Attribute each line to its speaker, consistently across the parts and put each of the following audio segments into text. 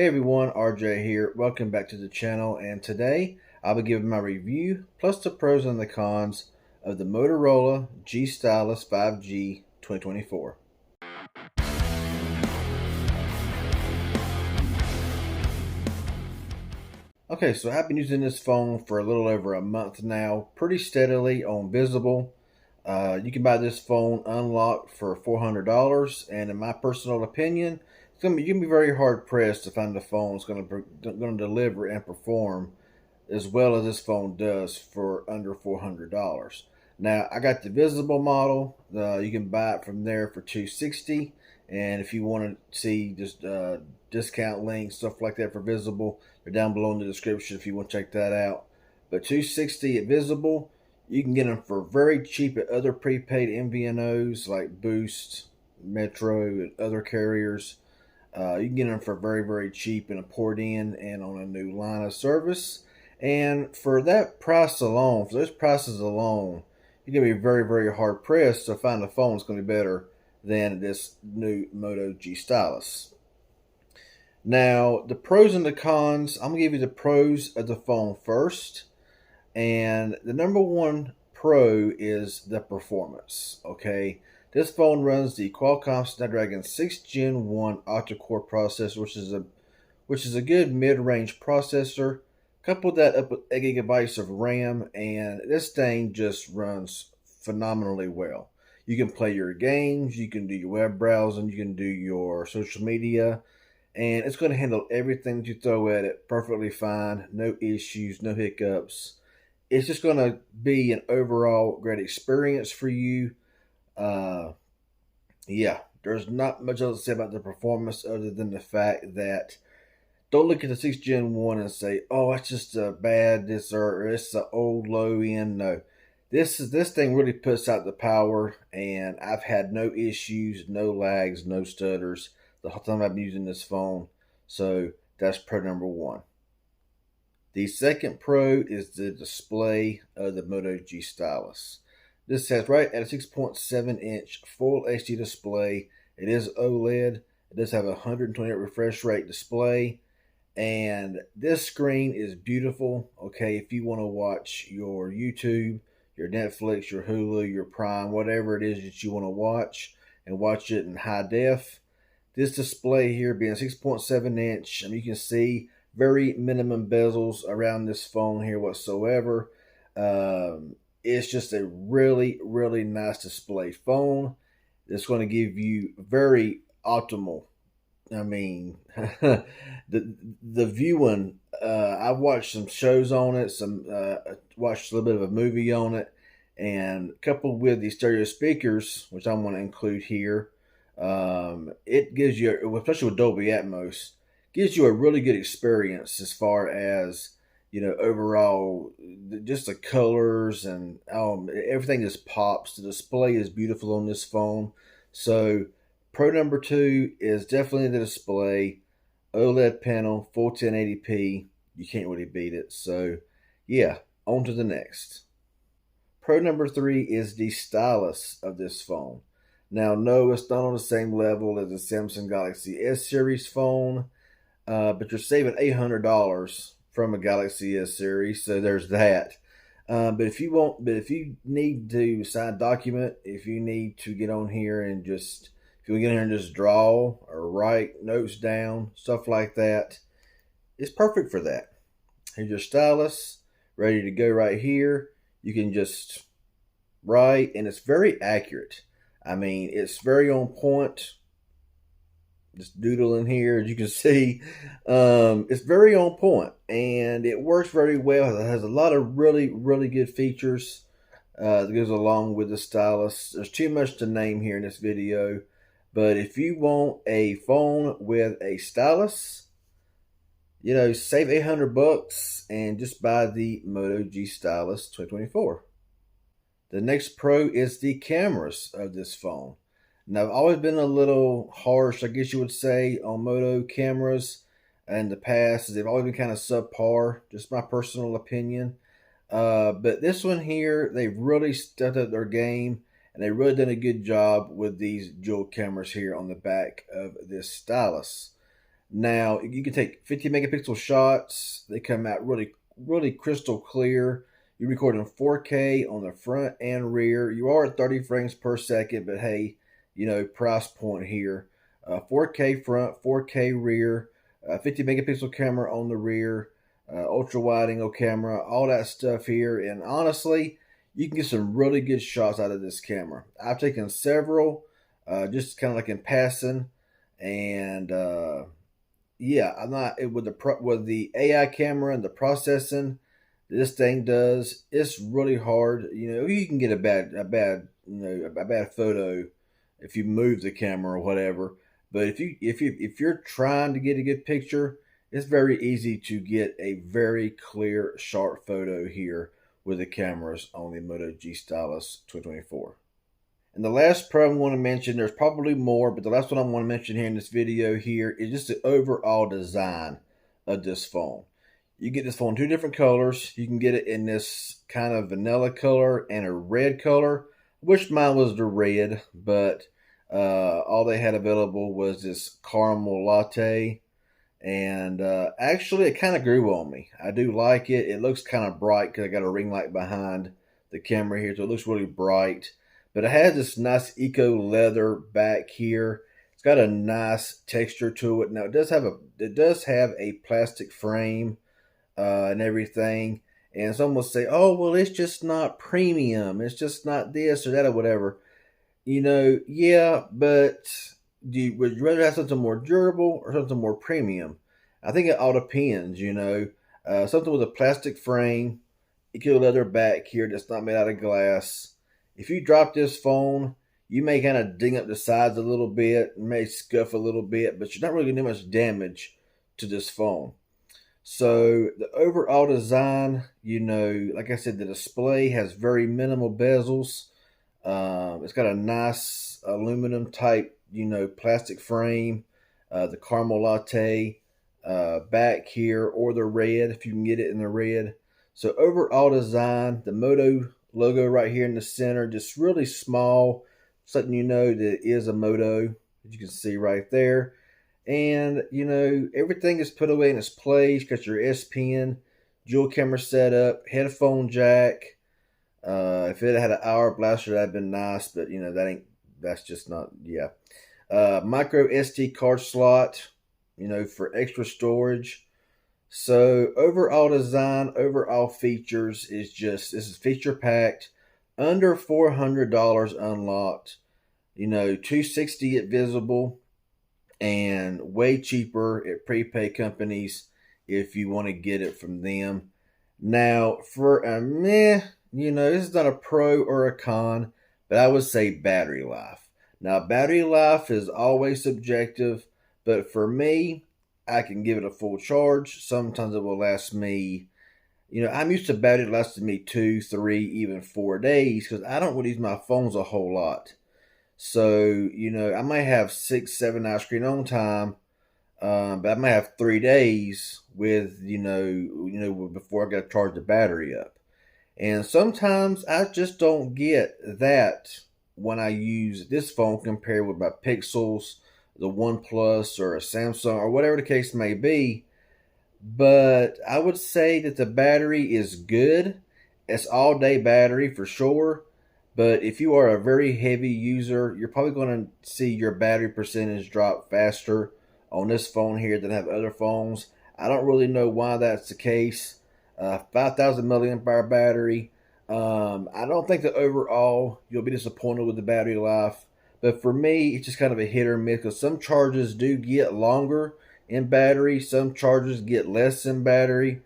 Speaker 1: Hey everyone, RJ here. Welcome back to the channel, and today I'll be giving my review plus the pros and the cons of the Motorola G Stylus 5G 2024. Okay, so I've been using this phone for a little over a month now, pretty steadily on Visible. You can buy this phone unlocked for $400, and in my personal opinion, you're gonna be very hard pressed to find a phone that's going to deliver and perform as well as this phone does for under $400. Now, I got the Visible model. You can buy it from there for $260, and if you want to see just discount links, stuff like that for Visible, they're down below in the description if you want to check that out. But $260 at Visible, you can get them for very cheap at other prepaid MVNOs like Boost, Metro, and other carriers. You can get them for very, very cheap in a port in and on a new line of service. And for that price alone, for those prices alone, you're going to be very, very hard pressed to find a phone that's going to be better than this new Moto G Stylus. Now, the pros and the cons, I'm going to give you the pros of the phone first. And the number one pro is the performance, okay? This phone runs the Qualcomm Snapdragon 6 Gen 1 octa-core processor, which is a good mid-range processor. Couple that up with 8 gigabytes of RAM, and this thing just runs phenomenally well. You can play your games, you can do your web browsing, you can do your social media, and it's going to handle everything that you throw at it perfectly fine. No issues, no hiccups. It's just going to be an overall great experience for you. Yeah, there's not much else to say about the performance other than the fact that don't look at the 6 Gen 1 and say, oh, it's just a bad this or it's an old low end. No. This thing really puts out the power, and I've had no issues, no lags, no stutters the whole time I've been using this phone. So that's pro number one. The second pro is the display of the Moto G Stylus. This has right at a 6.7 inch full HD display. It is OLED. It does have a 128 refresh rate display. And this screen is beautiful, okay, if you want to watch your YouTube, your Netflix, your Hulu, your Prime, whatever it is that you want to watch, and watch it in high def. This display here being 6.7 inch, you can see very minimum bezels around this phone here whatsoever. It's just a really, really nice display phone. It's going to give you very optimal the viewing. I've watched some shows on it. Watched a little bit of a movie on it, and coupled with the stereo speakers, which I want to include here, it gives you, especially with Dolby Atmos, gives you a really good experience as far as overall, just the colors and everything just pops. The display is beautiful on this phone, so. Pro number two is definitely the display. OLED panel, full 1080p. You can't really beat it. So, yeah, on to the next. Pro number three is the stylus of this phone. Now, no, it's not on the same level as the Samsung Galaxy S series phone, but you're saving $800 from a Galaxy S series, so there's that. But if you need to sign a document, if you need to get on here and just if you get in here and just draw or write notes down, stuff like that, it's perfect for that. Here's your stylus, ready to go right here. You can just write, and it's very accurate. It's very on point. Just doodling here, as you can see. It's very on point, and it works very well. It has a lot of really, really good features that goes along with the stylus. There's too much to name here in this video. But if you want a phone with a stylus, save $800 and just buy the Moto G Stylus 2024. The next pro is the cameras of this phone. Now, I've always been a little harsh, I guess you would say, on Moto cameras in the past. They've always been kind of subpar, just my personal opinion. But this one here, they've really stepped up their game. And they've really done a good job with these dual cameras here on the back of this stylus. Now you can take 50 megapixel shots. They come out really crystal clear. You record in 4K on the front and rear. You are at 30 frames per second, but hey, price point here. 4K front, 4K rear, 50 megapixel camera on the rear, ultra wide angle camera, all that stuff here. And honestly, you can get some really good shots out of this camera. I've taken several, just kind of like in passing, and yeah, I'm not with the AI camera and the processing this thing does. It's really hard. You can get a bad photo if you move the camera or whatever. But if you're trying to get a good picture, it's very easy to get a very clear, sharp photo here with the cameras on the Moto G Stylus 2024. And the last pro I want to mention, there's probably more, but the last one I want to mention here in this video here is just the overall design of this phone. You get this phone in two different colors. You can get it in this kind of vanilla color and a red color. I wish mine was the red, but all they had available was this caramel latte. And actually, it kind of grew on me. I do like it. It looks kind of bright because I got a ring light behind the camera here, so it looks really bright. But it has this nice eco leather back here. It's got a nice texture to it. Now it does have a plastic frame and everything. And some will say, "Oh, well, it's just not premium. It's just not this or that or whatever." Yeah, but would you rather have something more durable or something more premium? I think it all depends. Something with a plastic frame, eco leather back here that's not made out of glass. If you drop this phone, you may kind of ding up the sides a little bit, may scuff a little bit, but you're not really going to do much damage to this phone. So the overall design, like I said, the display has very minimal bezels. It's got a nice aluminum type, plastic frame. The caramel latte back here, or the red if you can get it in the red. So overall design, the Moto logo right here in the center, just really small, letting you know that it is a Moto, as you can see right there. And everything is put away in its place. Got your S Pen, dual camera setup, headphone jack. If it had an hour blaster, that'd been nice, but that's just not, yeah. Micro SD card slot, for extra storage. So overall design, overall features this is feature packed, under $400 unlocked, $260 at Visible, and way cheaper at prepaid companies if you want to get it from them. Now for a meh, this is not a pro or a con, but I would say battery life. Now battery life is always subjective, but for me, I can give it a full charge. Sometimes it will last me, I'm used to battery lasting me 2, 3, even 4 days because I don't really use my phones a whole lot. So, I might have 6, 7 hours screen on time, but I might have 3 days with, before I got to charge the battery up. And sometimes I just don't get that when I use this phone compared with my Pixels, the OnePlus or a Samsung or whatever the case may be. But I would say that the battery is good. It's all day battery for sure. But if you are a very heavy user, you're probably going to see your battery percentage drop faster on this phone here than have other phones. I don't really know why that's the case. 5,000 milliamp hour battery. I don't think that overall you'll be disappointed with the battery life. But for me, it's just kind of a hit or miss because some charges do get longer in battery. Some charges get less in battery.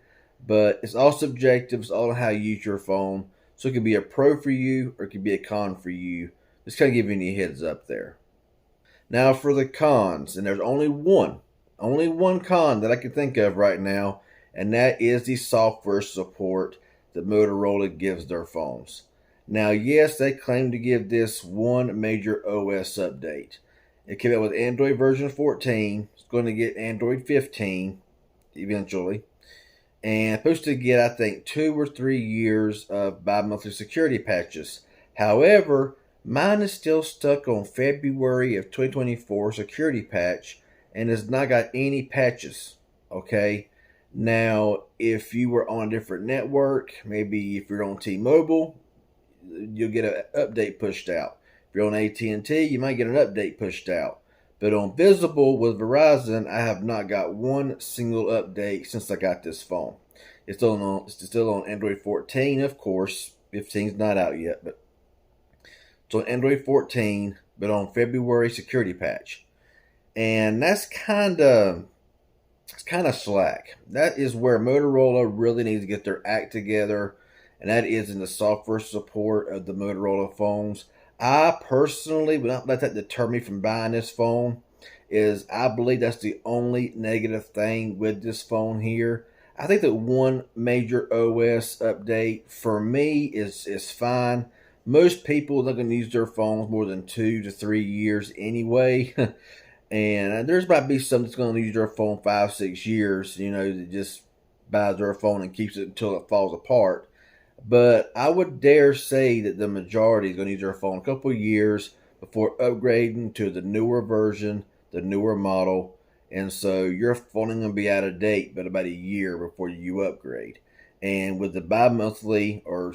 Speaker 1: But it's all subjective. It's all on how you use your phone. So it could be a pro for you or it could be a con for you. Just kind of giving you a heads up there. Now for the cons, and there's only one con that I can think of right now, and that is the software support that Motorola gives their phones. Now, yes, they claim to give this one major OS update. It came out with Android version 14. It's going to get Android 15 eventually. And supposed to get, I think, 2 or 3 years of bi-monthly security patches. However, mine is still stuck on February of 2024 security patch, and it's not got any patches. Okay. Now, if you were on a different network, maybe if you're on T-Mobile, you'll get an update pushed out. If you're on AT&T, you might get an update pushed out. But on Visible with Verizon, I have not got one single update since I got this phone. It's still on Android 14, of course. 15's not out yet, but it's on Android 14, but on February security patch. And that's kind of slack. That is where Motorola really needs to get their act together, and that is in the software support of the Motorola phones. I personally would not let that deter me from buying this phone. Is I believe that's the only negative thing with this phone here. I think that one major OS update for me is fine. Most people are not going to use their phones more than 2 to 3 years anyway. And there's about to be some that's going to use their phone 5, 6 years, that just buys their phone and keeps it until it falls apart. But I would dare say that the majority is going to use their phone a couple of years before upgrading to the newer version, the newer model. And so your phone is going to be out of date, but about a year before you upgrade. And with the bi-monthly, or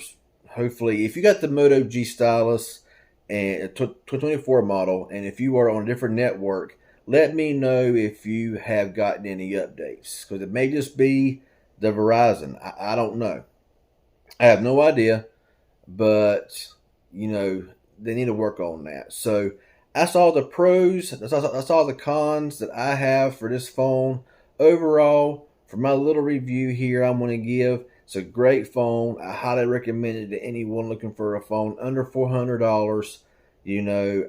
Speaker 1: hopefully, if you got the Moto G Stylus and 2024 model, and if you are on a different network, let me know if you have gotten any updates, because it may just be the Verizon. I don't know. I have no idea, but they need to work on that. So that's all the pros. That's all the cons that I have for this phone. Overall, for my little review here, I'm going to give. It's a great phone. I highly recommend it to anyone looking for a phone under $400.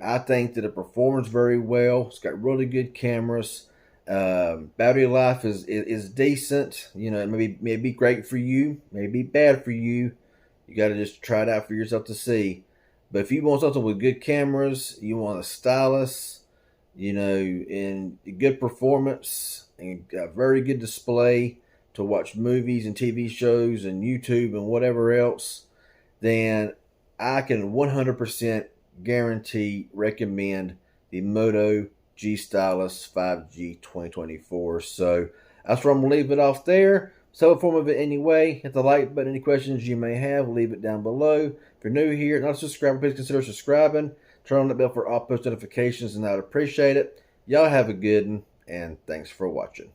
Speaker 1: I think that it performs very well. It's got really good cameras. Battery life is decent. It may be great for you, may be bad for you. You got to just try it out for yourself to see. But if you want something with good cameras, you want a Stylus, and good performance and a very good display to watch movies and TV shows and YouTube and whatever else, then I can 100% guarantee recommend the Moto G Stylus 5G 2024. So that's where I'm going to leave it off there. Some form of it anyway. Hit the like button. Any questions you may have, leave it down below. If you're new here and not a subscriber, please consider subscribing. Turn on the bell for all post notifications, and I'd appreciate it. Y'all have a good one, and thanks for watching.